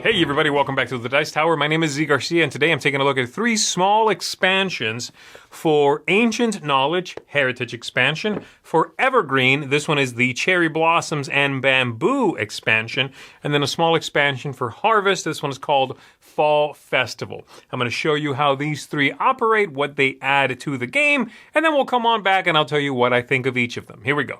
Hey everybody, welcome back to the Dice Tower. My name is Z Garcia, and today I'm taking a look at 3 small expansions for Ancient Knowledge, Heritage expansion. For Evergreen, this one is the Cherry Blossoms and Bamboo expansion, and then a small expansion for Harvest. This one is called Fall Festival. I'm going to show you how these 3 operate, what they add to the game, and then we'll come on back and I'll tell you what I think of each of them. Here we go.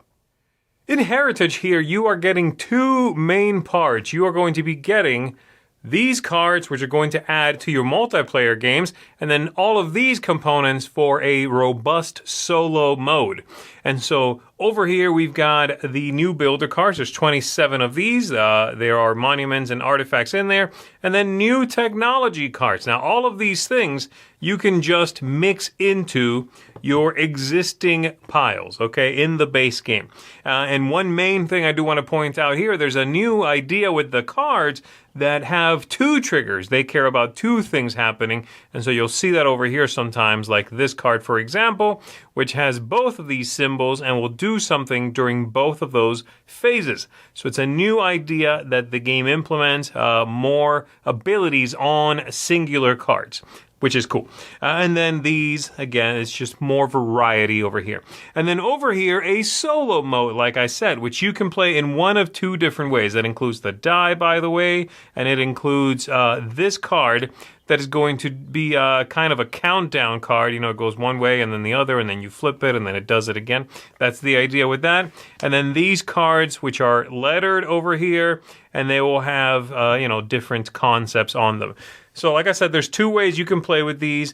In Heritage here, you are getting 2 main parts. You are going to be getting these cards, which are going to add to your multiplayer games, and then all of these components for a robust solo mode. And so over here we've got the new builder cards. There's 27 of these. There are monuments and artifacts in there. And then new technology cards. Now all of these things you can just mix into your existing piles, okay, in the base game. And one main thing I do want to point out here, there's a new idea with the cards that have 2 triggers. They care about 2 things happening, and so you'll see that over here sometimes, like this card, for example, which has both of these symbols and will do something during both of those phases. So it's a new idea that the game implements more abilities on singular cards, which is cool. And then these, again, it's just more variety over here. And then over here, a solo mode, like I said, which you can play in one of 2 different ways. That includes the die, by the way, and it includes this card that is going to be kind of a countdown card. You know, it goes one way and then the other, and then you flip it, and then it does it again. That's the idea with that. And then these cards, which are lettered over here, and they will have, different concepts on them. So like I said, there's 2 ways you can play with these.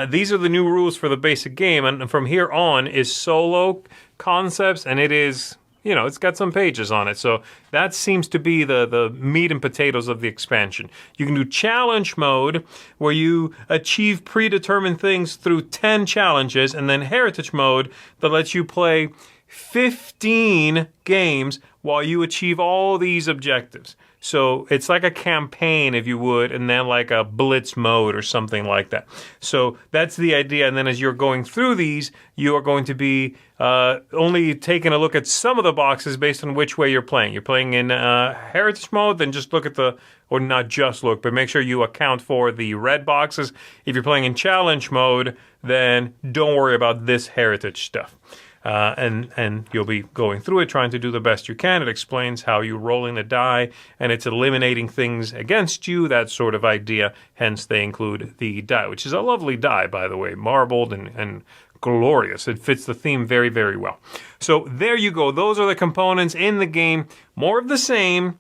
These are the new rules for the basic game, and from here on is solo concepts, and it is, it's got some pages on it. So that seems to be the meat and potatoes of the expansion. You can do challenge mode, where you achieve predetermined things through 10 challenges, and then heritage mode that lets you play 15 games while you achieve all these objectives. So it's like a campaign, if you would, and then like a blitz mode or something like that. So that's the idea. And then as you're going through these, you are going to be only taking a look at some of the boxes based on which way you're playing. You're playing in heritage mode, then just look at or not just look, but make sure you account for the red boxes. If you're playing in challenge mode, then don't worry about this heritage stuff. And you'll be going through it, trying to do the best you can. It explains how you're rolling the die, and it's eliminating things against you, that sort of idea. Hence, they include the die, which is a lovely die, by the way, marbled and glorious. It fits the theme very, very well. So there you go. Those are the components in the game. More of the same,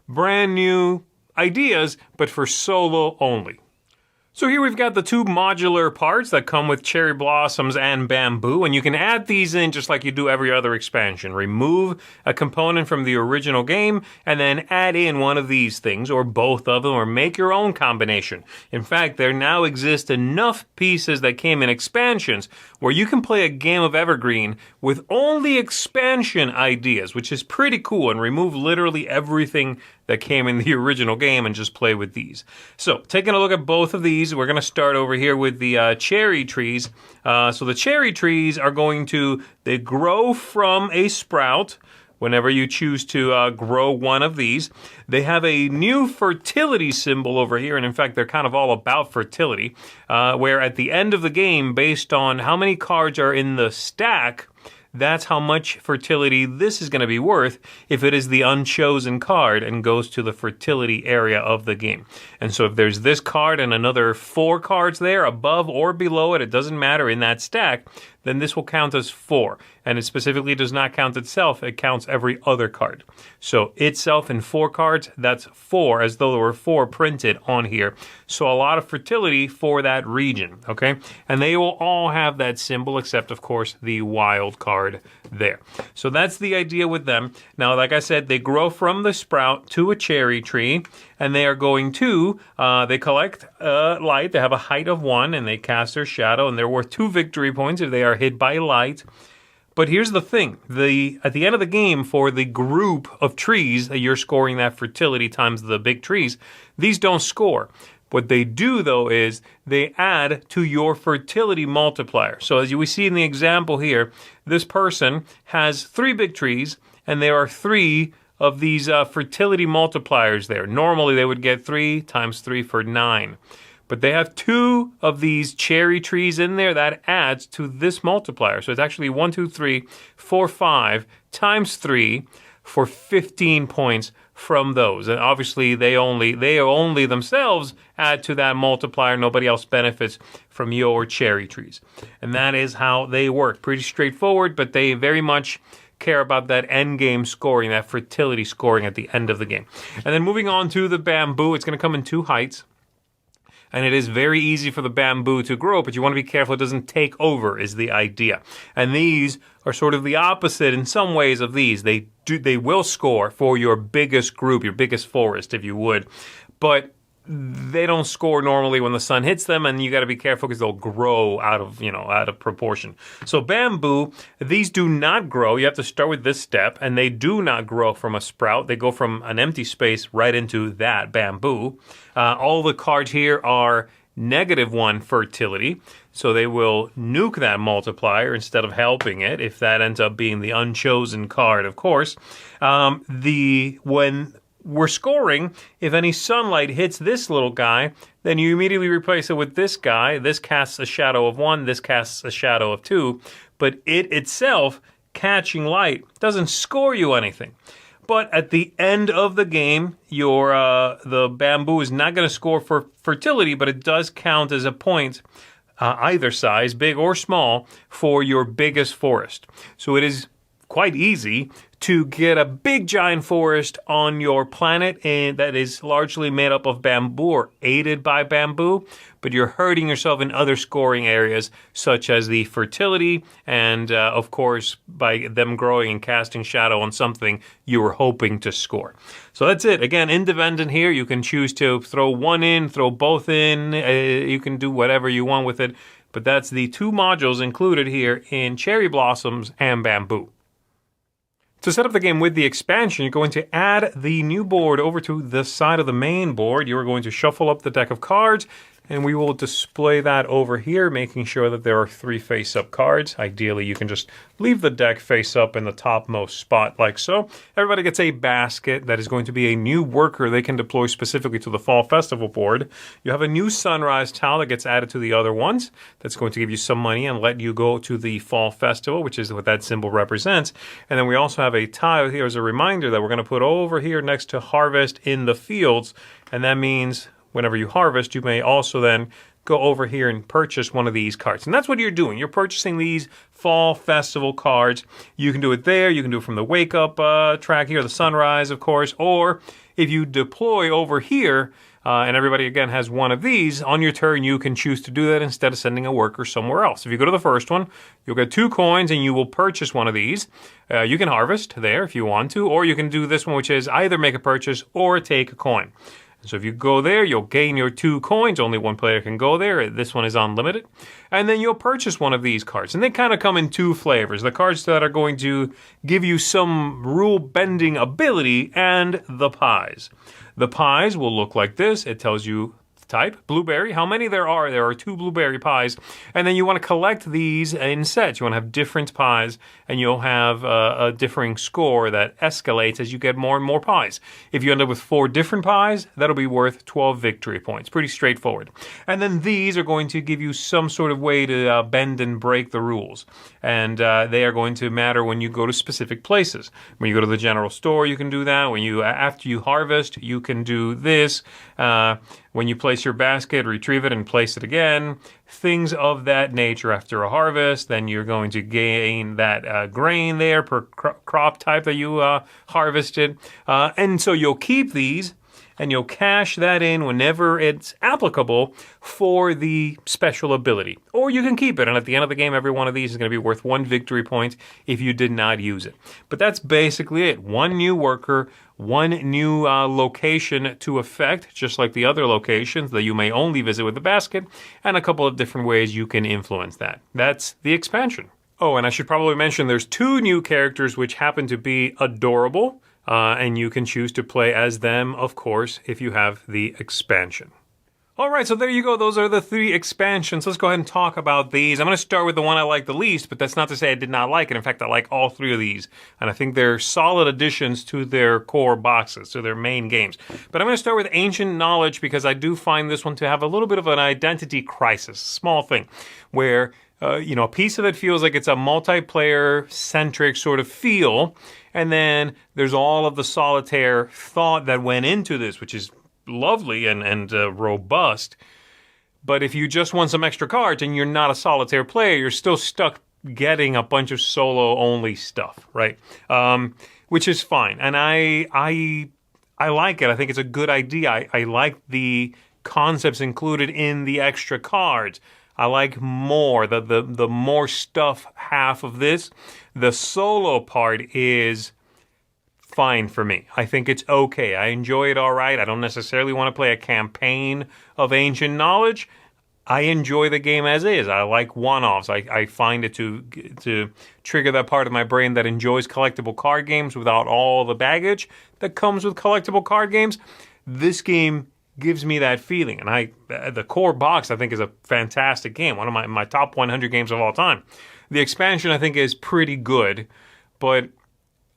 brand new ideas, but for solo only. So here we've got the 2 modular parts that come with Cherry Blossoms and Bamboo, and you can add these in just like you do every other expansion. Remove a component from the original game, and then add in one of these things, or both of them, or make your own combination. In fact, there now exist enough pieces that came in expansions where you can play a game of Evergreen with only expansion ideas, which is pretty cool, and remove literally everything that came in the original game and just play with these. So, taking a look at both of these, we're going to start over here with the cherry trees. So the cherry trees are they grow from a sprout whenever you choose to grow one of these. They have a new fertility symbol over here, and in fact, they're kind of all about fertility, where at the end of the game, based on how many cards are in the stack, that's how much fertility this is going to be worth if it is the unchosen card and goes to the fertility area of the game. And so if there's this card and another 4 cards there above or below it doesn't matter in that stack, then this will count as 4. And it specifically does not count itself, it counts every other card. So itself in 4 cards, that's 4, as though there were 4 printed on here. So a lot of fertility for that region, okay? And they will all have that symbol, except, of course, the wild card there. So that's the idea with them. Now, like I said, they grow from the sprout to a cherry tree, and they are going to, they collect light. They have a height of 1, and they cast their shadow, and they're worth 2 victory points if they are hit by light. But here's the thing. At the end of the game, for the group of trees that you're scoring that fertility times the big trees, these don't score. What they do, though, is they add to your fertility multiplier. So as we see in the example here, this person has 3 big trees, and there are 3 of these fertility multipliers there. Normally they would get 3 times 3 for 9. But they have 2 of these cherry trees in there that adds to this multiplier. So it's actually 1, 2, 3, 4, 5 times 3 for 15 points from those. And obviously they only themselves add to that multiplier. Nobody else benefits from your cherry trees. And that is how they work. Pretty straightforward, but they very much care about that end game scoring, that fertility scoring at the end of the game. And then moving on to the bamboo, it's going to come in 2 heights. And it is very easy for the bamboo to grow, but you want to be careful it doesn't take over is the idea. And these are sort of the opposite in some ways of these. They will score for your biggest group, your biggest forest, if you would. But they don't score normally when the sun hits them, and you got to be careful because they'll grow out of proportion. So bamboo, these do not grow. You have to start with this step, and they do not grow from a sprout. They go from an empty space right into that bamboo. All the cards here are -1 fertility, so they will nuke that multiplier instead of helping it, if that ends up being the unchosen card, of course. When we're scoring, if any sunlight hits this little guy, then you immediately replace it with this guy. This casts a shadow of 1, this casts a shadow of 2, but it itself, catching light, doesn't score you anything. But at the end of the game, the bamboo is not going to score for fertility, but it does count as a point, either size, big or small, for your biggest forest. So it is quite easy to get a big giant forest on your planet and that is largely made up of bamboo or aided by bamboo, but you're hurting yourself in other scoring areas such as the fertility and, of course, by them growing and casting shadow on something you were hoping to score. So that's it. Again, independent here. You can choose to throw one in, throw both in. You can do whatever you want with it, but that's the 2 modules included here in Cherry Blossoms and Bamboo. To set up the game with the expansion, you're going to add the new board over to the side of the main board. You're going to shuffle up the deck of cards, and we will display that over here, making sure that there are 3 face-up cards. Ideally, you can just leave the deck face-up in the topmost spot like so. Everybody gets a basket that is going to be a new worker they can deploy specifically to the Fall Festival board. You have a new Sunrise tile that gets added to the other ones. That's going to give you some money and let you go to the Fall Festival, which is what that symbol represents. And then we also have a tile here as a reminder that we're going to put over here next to Harvest in the Fields, and that means whenever you harvest, you may also then go over here and purchase one of these cards. And that's what you're doing. You're purchasing these Fall Festival cards. You can do it there. You can do it from the Wake Up track here, the Sunrise, of course. Or if you deploy over here, and everybody, again, has one of these, on your turn, you can choose to do that instead of sending a worker somewhere else. If you go to the first one, you'll get 2 coins, and you will purchase one of these. You can harvest there if you want to, or you can do this one, which is either make a purchase or take a coin. So if you go there, you'll gain your 2 coins. Only one player can go there. This one is unlimited. And then you'll purchase one of these cards. And they kind of come in 2 flavors. The cards that are going to give you some rule-bending ability and the pies. The pies will look like this. It tells you type, blueberry, how many there are. There are 2 blueberry pies. And then you want to collect these in sets. You want to have different pies, and you'll have a differing score that escalates as you get more and more pies. If you end up with 4 different pies, that'll be worth 12 victory points. Pretty straightforward. And then these are going to give you some sort of way to bend and break the rules. And they are going to matter when you go to specific places. When you go to the general store, you can do that. After you harvest, you can do this. When you place your basket, retrieve it and place it again. Things of that nature after a harvest. Then you're going to gain that grain there per crop type that you harvested. And so you'll keep these, and you'll cash that in whenever it's applicable for the special ability. Or you can keep it, and at the end of the game, every one of these is going to be worth 1 victory point if you did not use it. But that's basically it. 1 new worker, 1 new location to affect, just like the other locations that you may only visit with the basket, and a couple of different ways you can influence that. That's the expansion. Oh, and I should probably mention there's 2 new characters which happen to be adorable. And you can choose to play as them, of course, if you have the expansion. All right, so there you go. Those are the 3 expansions. Let's go ahead and talk about these. I'm going to start with the one I like the least, but that's not to say I did not like it. In fact, I like all 3 of these, and I think they're solid additions to their core boxes, to their main games. But I'm going to start with Ancient Knowledge because I do find this one to have a little bit of an identity crisis, small thing, where a piece of it feels like it's a multiplayer-centric sort of feel, and then there's all of the solitaire thought that went into this, which is lovely and robust. But if you just want some extra cards and you're not a solitaire player, you're still stuck getting a bunch of solo-only stuff, right? Which is fine. And I like it. I think it's a good idea. I like the concepts included in the extra cards. I like more, the more stuff half of this. The solo part is fine for me. I think it's okay. I enjoy it all right. I don't necessarily want to play a campaign of Ancient Knowledge. I enjoy the game as is. I like one-offs. I find it to trigger that part of my brain that enjoys collectible card games without all the baggage that comes with collectible card games. This game gives me that feeling. And the core box, I think, is a fantastic game. One of my top 100 games of all time. The expansion, I think, is pretty good, but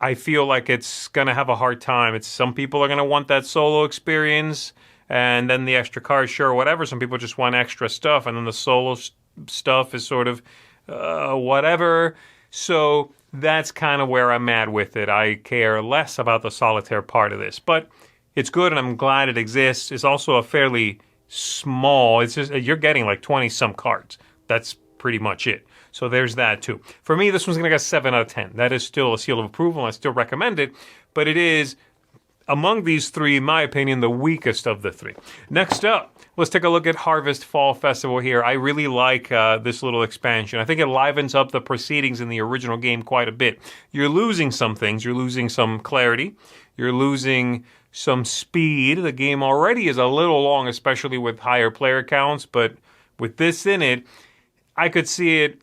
I feel like it's going to have a hard time. Some people are going to want that solo experience, and then the extra cards, sure, whatever. Some people just want extra stuff, and then the solo stuff is sort of whatever. So that's kind of where I'm at with it. I care less about the solitaire part of this, but it's good, and I'm glad it exists. It's also a fairly small. It's just you're getting like 20-some cards. That's pretty much it. So there's that too. For me, this one's going to get 7 out of 10. That is still a seal of approval, and I still recommend it. But it is, among these 3, in my opinion, the weakest of the 3. Next up, let's take a look at Harvest Fall Festival here. I really like this little expansion. I think it livens up the proceedings in the original game quite a bit. You're losing some things. You're losing some clarity. You're losing some speed. The game already is a little long, especially with higher player counts. But with this in it, I could see it,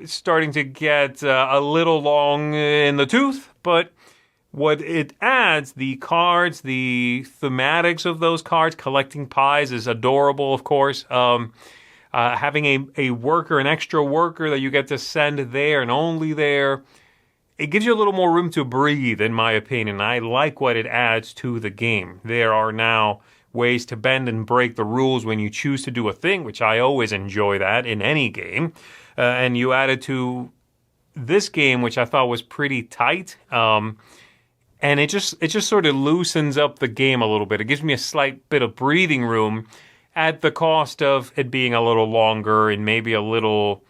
starting to get a little long in the tooth, but what it adds, the cards, the thematics of those cards, collecting pies is adorable, of course. Having a worker, an extra worker that you get to send there and only there, it gives you a little more room to breathe, in my opinion. I like what it adds to the game. There are now ways to bend and break the rules when you choose to do a thing, which I always enjoy that in any game. And you add it to this game, which I thought was pretty tight. And it just sort of loosens up the game a little bit. It gives me a slight bit of breathing room at the cost of it being a little longer and maybe a little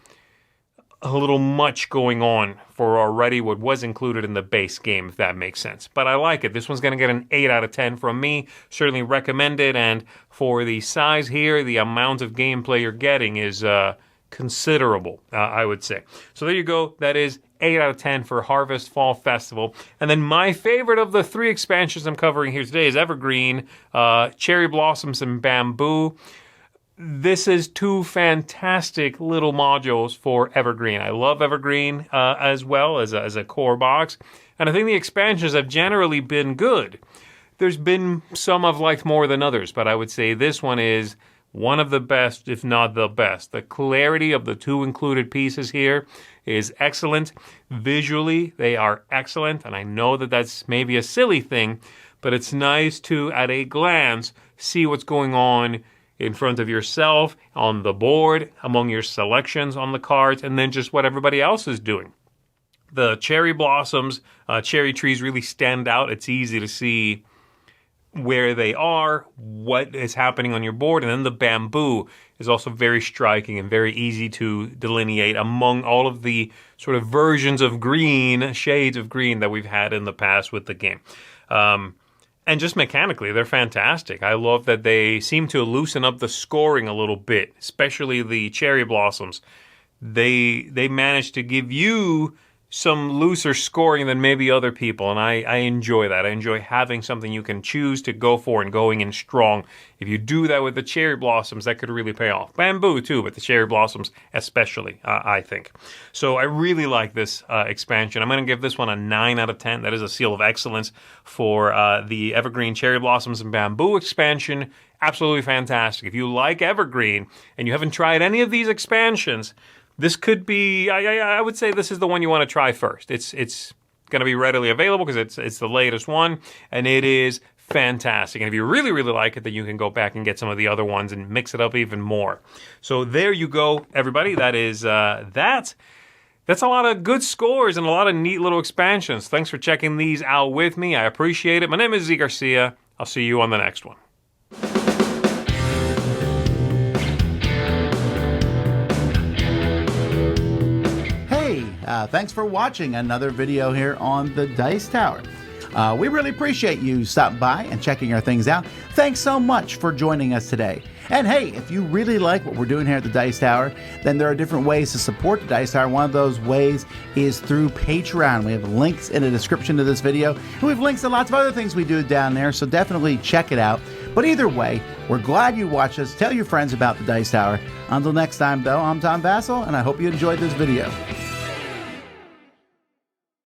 much going on for already what was included in the base game, if that makes sense. But I like it. This one's going to get an 8 out of 10 from me. Certainly recommend it. And for the size here, the amount of gameplay you're getting is considerable, I would say. So there you go. That is 8 out of 10 for Harvest Fall Festival. And then my favorite of the 3 expansions I'm covering here today is Evergreen, Cherry Blossoms, and Bamboo. This is 2 fantastic little modules for Evergreen. I love Evergreen as well as a core box. And I think the expansions have generally been good. There's been some I've liked more than others, but I would say this one is one of the best, if not the best. The clarity of the 2 included pieces here is excellent. Visually, they are excellent. And I know that that's maybe a silly thing, but it's nice to, at a glance, see what's going on in front of yourself, on the board, among your selections on the cards, and then just what everybody else is doing. The cherry blossoms, cherry trees really stand out. It's easy to see where they are, what is happening on your board, and then the bamboo is also very striking and very easy to delineate among all of the sort of versions of green, shades of green that we've had in the past with the game. And just mechanically, they're fantastic. I love that they seem to loosen up the scoring a little bit, especially the cherry blossoms. They manage to give you some looser scoring than maybe other people, and I enjoy that. I enjoy having something you can choose to go for and going in strong. If you do that with the cherry blossoms, that could really pay off. Bamboo too, but the cherry blossoms especially, I think. So I really like this expansion. I'm going to give this one a 9 out of 10. That is a seal of excellence for the Evergreen Cherry Blossoms and Bamboo expansion. Absolutely fantastic. If you like Evergreen and you haven't tried any of these expansions, this could be, I would say this is the one you want to try first. It's going to be readily available because it's the latest one, and it is fantastic. And if you really, really like it, then you can go back and get some of the other ones and mix it up even more. So there you go, everybody. That is that. That's a lot of good scores and a lot of neat little expansions. Thanks for checking these out with me. I appreciate it. My name is Z Garcia. I'll see you on the next one. Thanks for watching another video here on the Dice Tower. We really appreciate you stopping by and checking our things out. Thanks so much for joining us today. And hey, if you really like what we're doing here at the Dice Tower, then there are different ways to support the Dice Tower. One of those ways is through Patreon. We have links in the description of this video, and we have links to lots of other things we do down there, so definitely check it out. But either way, we're glad you watched us. Tell your friends about the Dice Tower. Until next time, though, I'm Tom Vassell, and I hope you enjoyed this video.